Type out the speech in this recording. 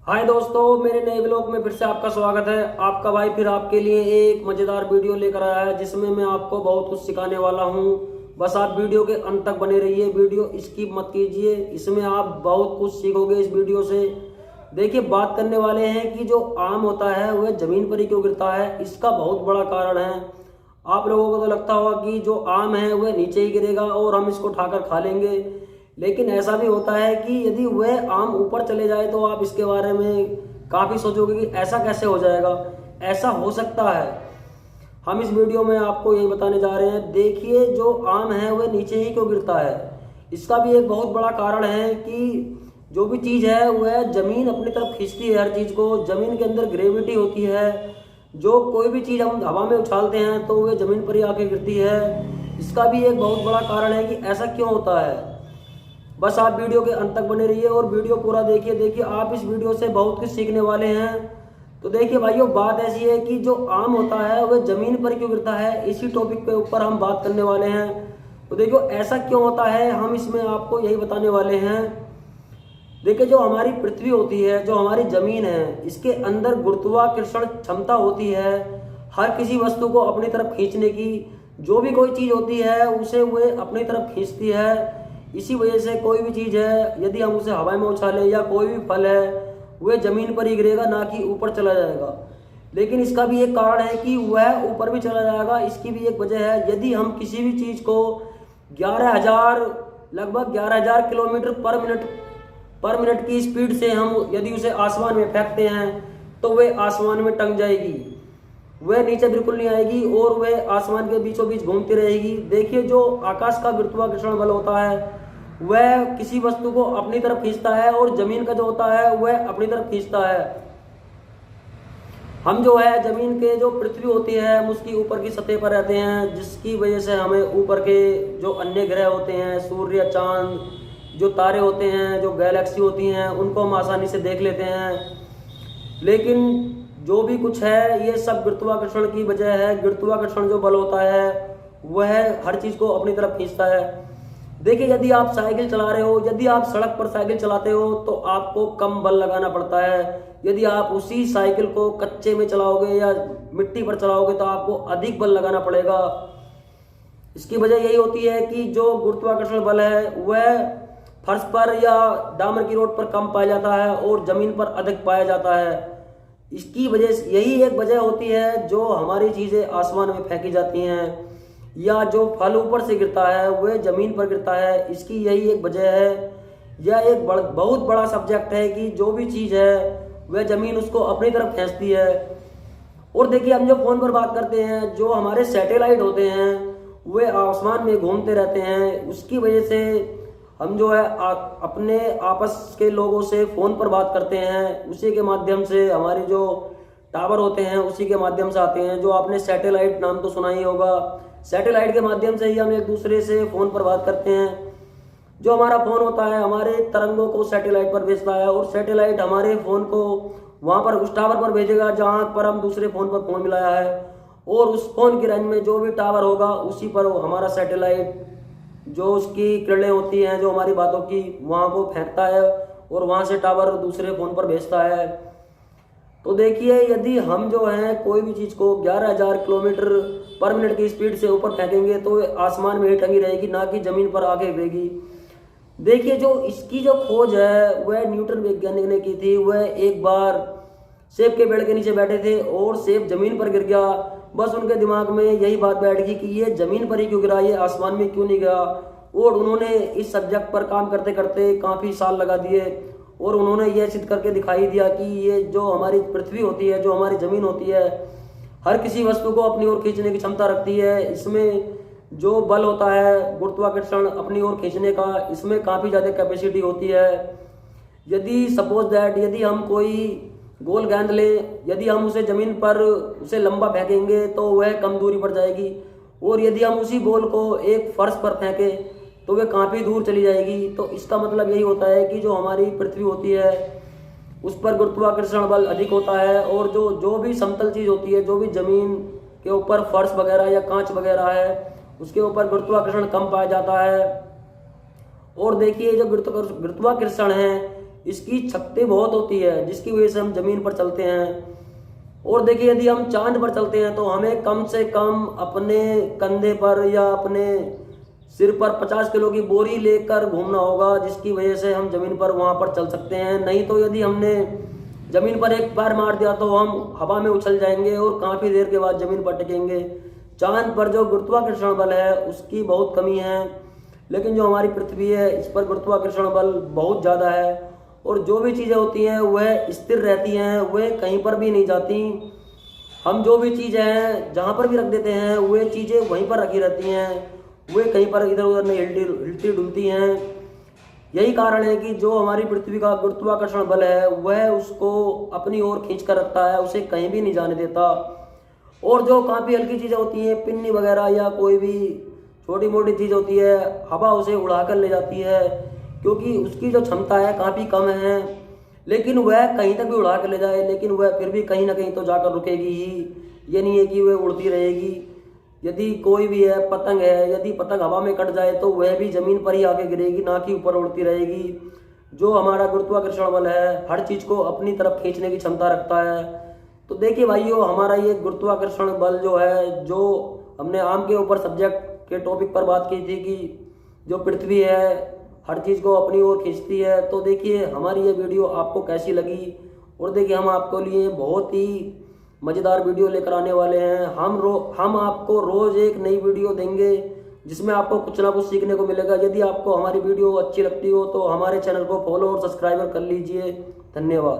हाय दोस्तों, मेरे नए व्लॉग में फिर से आपका स्वागत है। आपका भाई फिर आपके लिए एक मजेदार वीडियो लेकर आया है जिसमें मैं आपको बहुत कुछ सिखाने वाला हूं। बस आप वीडियो के अंत तक बने रहिए, वीडियो स्किप मत कीजिए। इसमें आप बहुत कुछ सीखोगे इस वीडियो से। देखिए, बात करने वाले हैं कि जो आम होता है वह जमीन पर ही क्यों गिरता है। इसका बहुत बड़ा कारण है। आप लोगों को तो लगता होगा कि जो आम है वह नीचे ही गिरेगा और हम इसको उठाकर खा लेंगे, लेकिन ऐसा भी होता है कि यदि वह आम ऊपर चले जाए तो आप इसके बारे में काफ़ी सोचोगे कि ऐसा कैसे हो जाएगा। ऐसा हो सकता है। हम इस वीडियो में आपको यही बताने जा रहे हैं। देखिए, जो आम है वह नीचे ही क्यों गिरता है। इसका भी एक बहुत बड़ा कारण है कि जो भी चीज़ है वह जमीन अपनी तरफ खींचती है। हर चीज़ को जमीन के अंदर ग्रेविटी होती है। जो कोई भी चीज़ हम हवा में उछालते हैं तो वह जमीन पर ही आके गिरती है। इसका भी एक बहुत बड़ा कारण है कि ऐसा क्यों होता है। बस आप वीडियो के अंत तक बने रहिए और वीडियो पूरा देखिए। देखिए, आप इस वीडियो से बहुत कुछ सीखने वाले हैं। तो देखिए भाइयों, बात ऐसी है कि जो आम होता है वह जमीन पर क्यों गिरता है, इसी टॉपिक के ऊपर हम बात करने वाले हैं। तो देखो, ऐसा क्यों होता है, हम इसमें आपको यही बताने वाले हैं। देखिए, जो हमारी पृथ्वी होती है, जो हमारी जमीन है, इसके अंदर गुरुत्वाकर्षण क्षमता होती है हर किसी वस्तु को अपनी तरफ खींचने की। जो भी कोई चीज होती है उसे वह अपनी तरफ खींचती है। इसी वजह से कोई भी चीज है, यदि हम उसे हवा में उछालें या कोई भी फल है, वह जमीन पर ही गिरेगा, ना कि ऊपर चला जाएगा। लेकिन इसका भी एक कारण है कि वह ऊपर भी चला जाएगा। इसकी भी एक वजह है, यदि हम किसी भी चीज को 11,000 लगभग 11,000 किलोमीटर पर मिनट की स्पीड से हम यदि उसे आसमान में फेंकते हैं तो वह आसमान में टंग जाएगी। वह नीचे बिल्कुल नहीं आएगी और वह आसमान के बीचों बीच घूमती रहेगी। देखिए, जो आकाश का गुरुत्वाकर्षण बल होता है वह किसी वस्तु को अपनी तरफ खींचता है और जमीन का जो होता है वह अपनी तरफ खींचता है। हम जो है जमीन के जो पृथ्वी होती है हम उसकी ऊपर की सतह पर रहते हैं, जिसकी वजह से हमें ऊपर के जो अन्य ग्रह होते हैं, सूर्य, चांद, जो तारे होते हैं, जो गैलेक्सी होती हैं, उनको हम आसानी से देख लेते हैं। लेकिन जो भी कुछ है ये सब गुरुत्वाकर्षण की वजह है। गुरुत्वाकर्षण जो बल होता है वह हर चीज को अपनी तरफ खींचता है। देखिए, यदि आप साइकिल चला रहे हो, यदि आप सड़क पर साइकिल चलाते हो तो आपको कम बल लगाना पड़ता है। यदि आप उसी साइकिल को कच्चे में चलाओगे या मिट्टी पर चलाओगे तो आपको अधिक बल लगाना पड़ेगा। इसकी वजह यही होती है कि जो गुरुत्वाकर्षण बल है वह फर्श पर या डामर की रोड पर कम पाया जाता है और जमीन पर अधिक पाया जाता है। इसकी वजह से यही एक वजह होती है जो हमारी चीजें आसमान में फेंकी जाती हैं या जो फल ऊपर से गिरता है वह जमीन पर गिरता है। इसकी यही एक वजह है। यह एक बहुत बड़ा सब्जेक्ट है कि जो भी चीज है वह जमीन उसको अपनी तरफ खींचती है। और देखिए, हम जो फोन पर बात करते हैं, जो हमारे सैटेलाइट होते हैं वह आसमान में घूमते रहते हैं। उसकी वजह से हम जो है अपने आपस के लोगों से फोन पर बात करते हैं। उसी के माध्यम से हमारे जो टावर होते हैं उसी के माध्यम से आते हैं। जो आपने सैटेलाइट नाम तो सुना ही होगा। सैटेलाइट के माध्यम से ही हम एक दूसरे से फोन पर बात करते हैं। जो हमारा फोन होता है हमारे तरंगों को सैटेलाइट पर भेजता है और सैटेलाइट हमारे फोन को वहां पर उस टावर पर भेजेगा जहां पर हम दूसरे फोन पर फोन मिलाया है, और उस फोन की रेंज में जो भी टावर होगा उसी पर हमारा सैटेलाइट जो उसकी किरणें होती हैं जो हमारी बातों की वहां को फेंकता है और वहां से टावर दूसरे फोन पर भेजता है। तो देखिए, यदि हम जो है कोई भी चीज को 11,000 किलोमीटर पर मिनट की स्पीड से ऊपर फेंकेंगे तो आसमान में ही टंगी रहेगी, ना कि जमीन पर आके गिरेगी। देखिए, जो इसकी जो खोज है वह न्यूटन वैज्ञानिक ने की थी। वह एक बार सेब के पेड़ के नीचे बैठे थे और सेब जमीन पर गिर गया। बस उनके दिमाग में यही बात बैठ गई कि ये जमीन पर ही क्यों गिरा, ये आसमान में क्यों नहीं गिरा। और उन्होंने इस सब्जेक्ट पर काम करते करते काफी साल लगा दिए और उन्होंने यह सिद्ध करके दिखाई दिया कि ये जो हमारी पृथ्वी होती है, जो हमारी जमीन होती है, हर किसी वस्तु को अपनी ओर खींचने की क्षमता रखती है। इसमें जो बल होता है गुरुत्वाकर्षण अपनी ओर खींचने का, इसमें काफी ज्यादा कैपेसिटी होती है। यदि सपोज दैट यदि हम कोई गोल गेंद ले, यदि हम उसे जमीन पर उसे लंबा फेंकेंगे तो वह कम दूरी पर जाएगी, और यदि हम उसी बॉल को एक फर्श पर फेंके तो वह काफी दूर चली जाएगी। तो इसका मतलब यही होता है कि जो हमारी पृथ्वी होती है उस पर गुरुत्वाकर्षण बल अधिक होता है, और जो भी समतल चीज होती है, जो भी जमीन के ऊपर फर्श वगैरह या कांच वगैरह है, उसके ऊपर गुरुत्वाकर्षण कम पाया जाता है। और देखिए, जो गुरुत्वाकर्षण है इसकी शक्ति बहुत होती है, जिसकी वजह से हम जमीन पर चलते हैं। और देखिए, यदि हम चांद पर चलते हैं तो हमें कम से कम अपने कंधे पर या अपने सिर पर 50 किलो की बोरी लेकर घूमना होगा, जिसकी वजह से हम जमीन पर वहां पर चल सकते हैं। नहीं तो यदि हमने जमीन पर एक पैर मार दिया तो हम हवा में उछल जाएंगे और काफी देर के बाद जमीन पर टिकेंगे। चांद पर जो गुरुत्वाकर्षण बल है उसकी बहुत कमी है, लेकिन जो हमारी पृथ्वी है इस पर गुरुत्वाकर्षण बल बहुत ज़्यादा है। और जो भी चीज़ें होती हैं वह स्थिर रहती हैं, वह कहीं पर भी नहीं जाती। हम जो भी चीज़ें हैं जहाँ पर भी रख देते हैं वह चीज़ें वहीं पर रखी रहती हैं, वे कहीं पर इधर उधर नहीं हिलती डुलती हैं। यही कारण है कि जो हमारी पृथ्वी का गुरुत्वाकर्षण बल है वह उसको अपनी ओर खींच कर रखता है, उसे कहीं भी नहीं जाने देता। और जो काफ़ी हल्की चीज़ें होती हैं, पिन्नी वगैरह या कोई भी छोटी मोटी चीज़ होती है, हवा उसे उड़ा कर ले जाती है, क्योंकि उसकी जो क्षमता है काफ़ी कम है। लेकिन वह कहीं तक भी उड़ा कर ले जाए, लेकिन वह फिर भी कहीं ना कहीं तो जाकर रुकेगी ही। ये नहीं है कि वह उड़ती रहेगी। यदि कोई भी है पतंग है, यदि पतंग हवा में कट जाए तो वह भी जमीन पर ही आके गिरेगी, ना कि ऊपर उड़ती रहेगी। जो हमारा गुरुत्वाकर्षण बल है हर चीज़ को अपनी तरफ खींचने की क्षमता रखता है। तो देखिए भाइयों, हमारा ये गुरुत्वाकर्षण बल जो है, जो हमने आम के ऊपर सब्जेक्ट के टॉपिक पर बात की थी कि जो पृथ्वी है हर चीज़ को अपनी ओर खींचती है। तो देखिए हमारी ये वीडियो आपको कैसी लगी। और देखिए हम आपके लिए बहुत ही मज़ेदार वीडियो लेकर आने वाले हैं। हम आपको रोज़ एक नई वीडियो देंगे जिसमें आपको कुछ ना कुछ सीखने को मिलेगा। यदि आपको हमारी वीडियो अच्छी लगती हो तो हमारे चैनल को फॉलो और सब्सक्राइबर कर लीजिए। धन्यवाद।